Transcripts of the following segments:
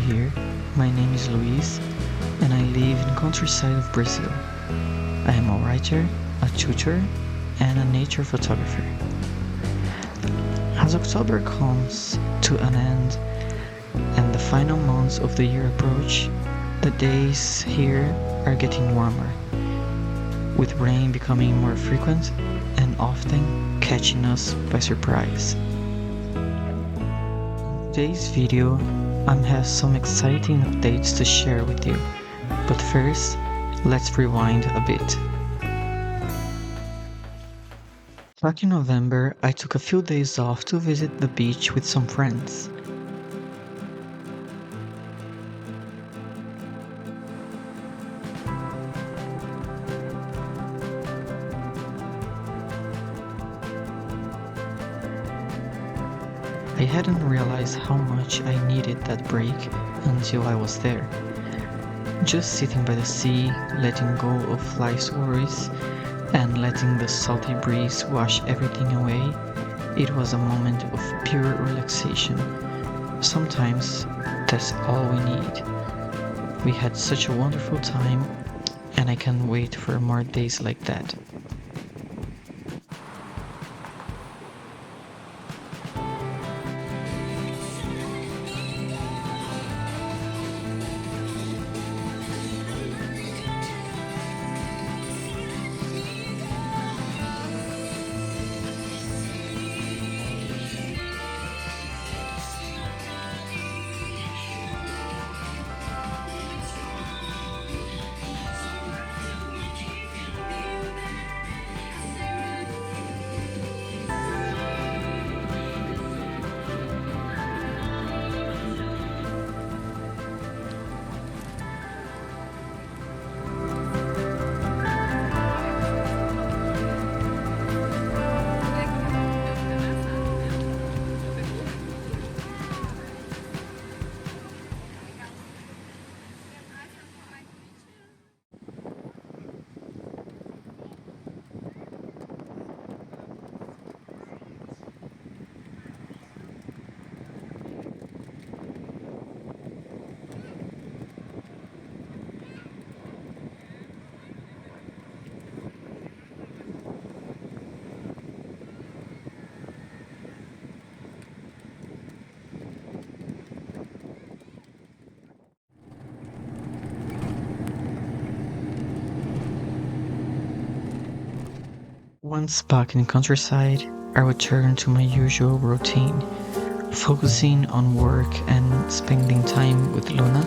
here. My name is Luís and I live in countryside of Brazil. I am a writer, a tutor, and a nature photographer. As October comes to an end and the final months of the year approach, the days here are getting warmer, with rain becoming more frequent and often catching us by surprise. In today's video, I have some exciting updates to share with you, but first, let's rewind a bit. Back in November, I took a few days off to visit the beach with some friends. I hadn't realized how much I needed that break until I was there. Just sitting by the sea, letting go of life's worries, and letting the salty breeze wash everything away, it was a moment of pure relaxation. Sometimes that's all we need. We had such a wonderful time, and I can't wait for more days like that. Once back in the countryside, I returned to my usual routine, focusing on work and spending time with Luna.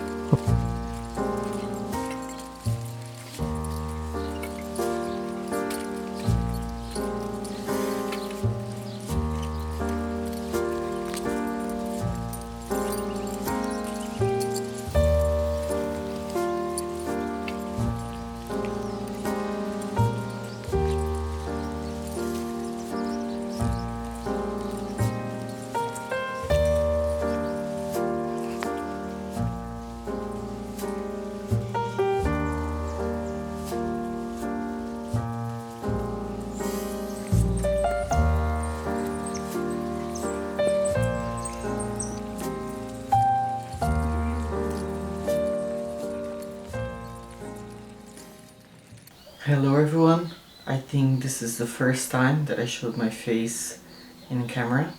Hello everyone, I think this is the first time that I showed my face in camera.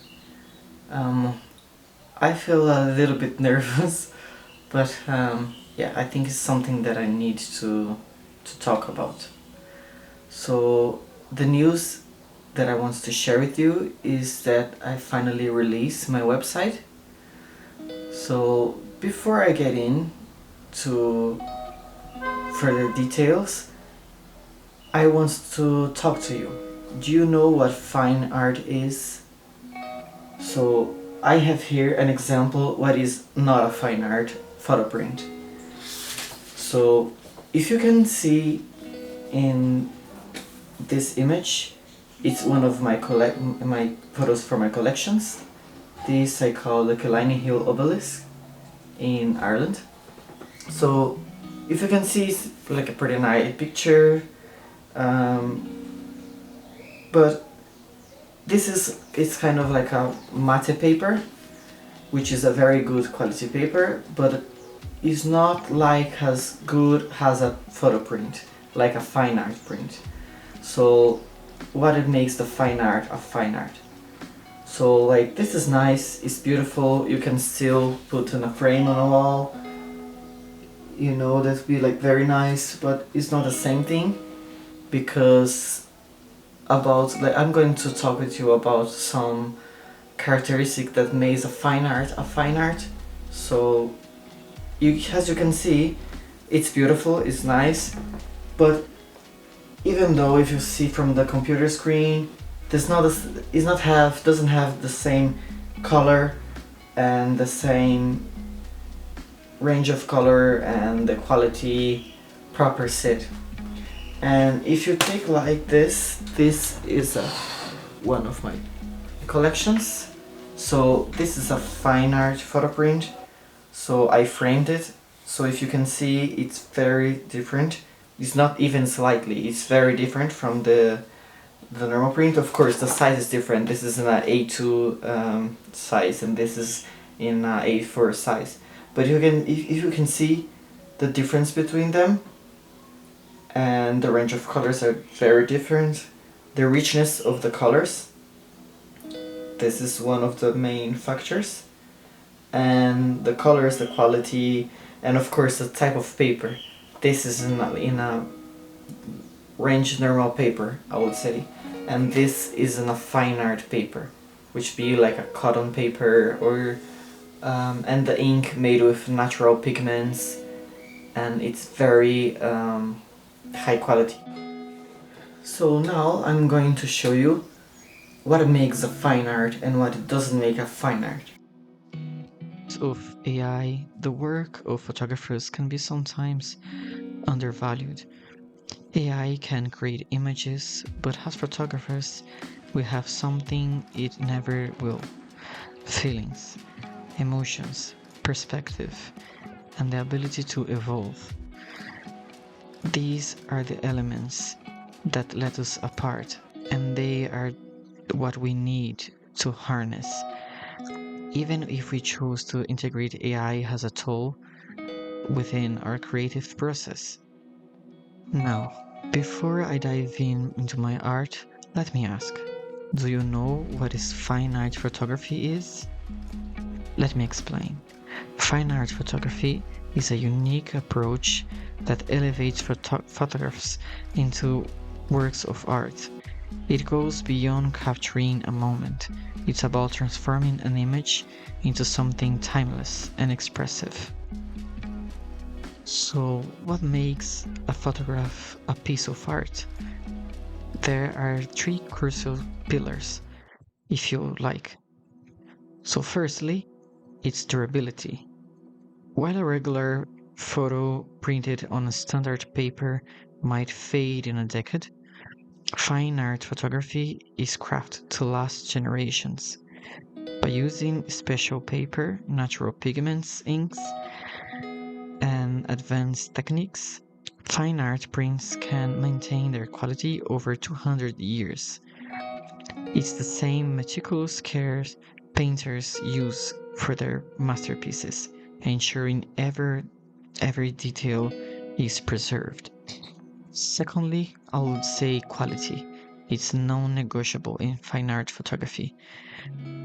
I feel a little bit nervous, but yeah, I think it's something that I need to talk about. So the news that I want to share with you is that I finally released my website. So before I get into further details, I want to talk to you. Do you know what fine art is? So I have here an example what is not a fine art photo print. So if you can see in this image, it's one of my photos from my collections. This I call the Killiney Hill obelisk in Ireland. So if you can see, it's like a pretty nice picture. But it's kind of like a matte paper, which is a very good quality paper, but is not like as good as a photo print, like a fine art print. So what it makes the fine art a fine art. So like this is nice, it's beautiful, you can still put in a frame on a wall, you know, that'd be like very nice, but it's not the same thing, because about, like, I'm going to talk with you about some characteristic that makes a fine art a fine art. So as you can see, it's beautiful, it's nice, but even though if you see from the computer screen, doesn't have the same color and the same range of color and the quality proper set. And if you take like this is one of my collections. So this is a fine art photo print. So I framed it. So if you can see, it's very different. It's not even slightly, it's very different from the normal print. Of course the size is different. This is in an A2 size and this is in an A4 size. But if you can see the difference between them, and the range of colors are very different. The richness of the colors, this is one of the main factors. And the colors, the quality, and of course the type of paper. This is in a range normal paper, I would say. And this is in a fine art paper, which be like a cotton paper, or and the ink made with natural pigments, and it's very high quality. So now I'm going to show you what makes a fine art and what doesn't make a fine art. Of AI, the work of photographers can be sometimes undervalued. AI can create images, but as photographers, we have something it never will: feelings, emotions, perspective, and the ability to evolve. These are the elements that let us apart, and they are what we need to harness. Even if we choose to integrate AI as a tool within our creative process. Now, before I dive into my art, let me ask, do you know what is fine art photography is? Let me explain. Fine art photography is a unique approach that elevates photographs into works of art. It goes beyond capturing a moment. It's about transforming an image into something timeless and expressive. So, what makes a photograph a piece of art? There are three crucial pillars, if you like. So firstly, it's durability. While a regular photo printed on a standard paper might fade in a decade, fine art photography is crafted to last generations. By using special paper, natural pigments, inks, and advanced techniques, fine art prints can maintain their quality over 200 years. It's the same meticulous care painters use for their masterpieces, ensuring every detail is preserved. Secondly, I would say quality. It's non-negotiable in fine art photography.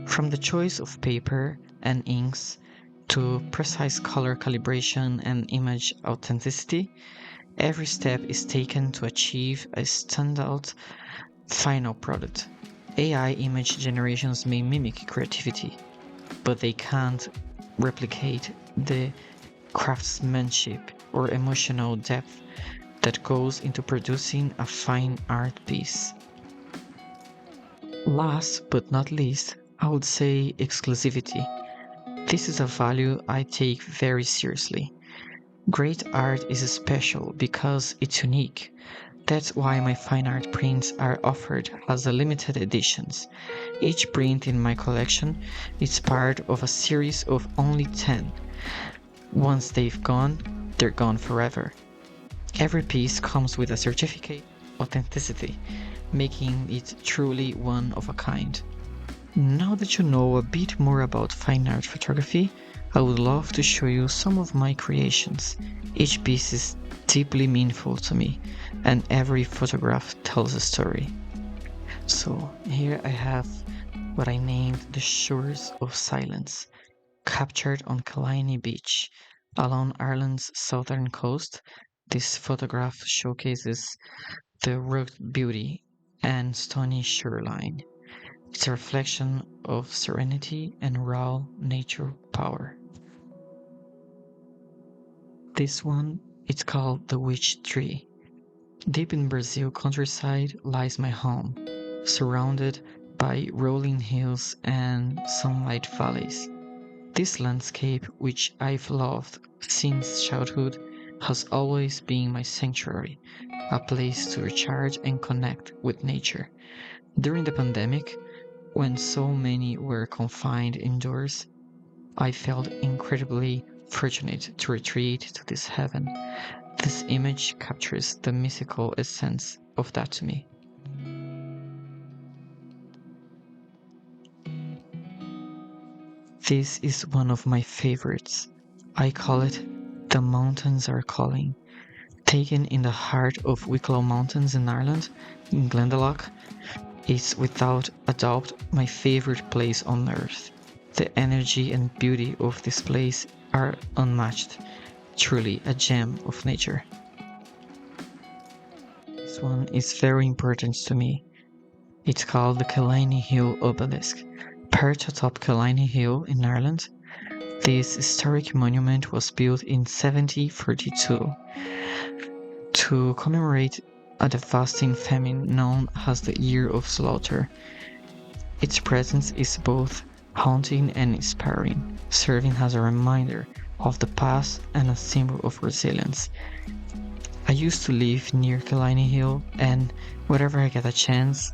From the choice of paper and inks to precise color calibration and image authenticity, every step is taken to achieve a standout final product. AI image generations may mimic creativity, but they can't replicate the craftsmanship or emotional depth that goes into producing a fine art piece. Last but not least, I would say exclusivity. This is a value I take very seriously. Great art is special because it's unique. That's why my fine art prints are offered as limited editions. Each print in my collection is part of a series of only 10. Once they've gone, they're gone forever. Every piece comes with a certificate of authenticity, making it truly one of a kind. Now that you know a bit more about fine art photography, I would love to show you some of my creations. Each piece is deeply meaningful to me, and every photograph tells a story. So here I have what I named the Shores of Silence, captured on Killiney Beach, along Ireland's southern coast. This photograph showcases the rugged beauty and stony shoreline. It's a reflection of serenity and raw nature power. This one, it's called the Witch Tree. Deep in Brazil countryside lies my home, surrounded by rolling hills and sunlight valleys. This landscape, which I've loved since childhood, has always been my sanctuary, a place to recharge and connect with nature. During the pandemic, when so many were confined indoors, I felt incredibly fortunate to retreat to this heaven. This image captures the mystical essence of that to me. This is one of my favorites. I call it The Mountains Are Calling. Taken in the heart of Wicklow Mountains in Ireland, in Glendalough, is without a doubt my favorite place on earth. The energy and beauty of this place are unmatched, truly a gem of nature. This one is very important to me. It's called the Killiney Hill Obelisk. Perched atop Killiney Hill in Ireland, this historic monument was built in 1742 to commemorate a devastating famine known as the Year of Slaughter. Its presence is both haunting and inspiring, serving as a reminder of the past and a symbol of resilience. I used to live near Killiney Hill, and whenever I get a chance,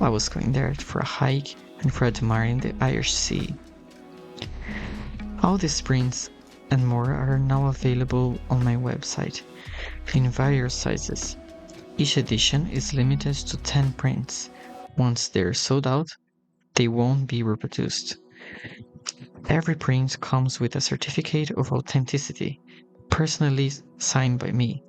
I was going there for a hike and for admiring the Irish Sea. All these prints and more are now available on my website in various sizes. Each edition is limited to 10 prints. Once they're sold out, they won't be reproduced. Every print comes with a certificate of authenticity, personally signed by me.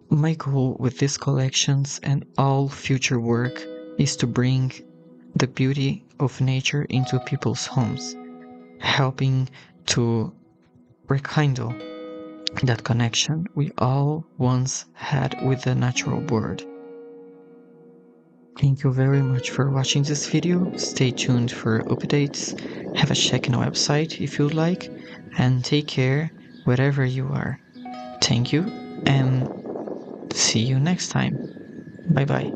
My goal with these collections and all future work is to bring the beauty of nature into people's homes, helping to rekindle that connection we all once had with the natural world. Thank you very much for watching this video. Stay tuned for updates. Have a check on our website if you'd like, and take care wherever you are. Thank you, and see you next time. Bye bye.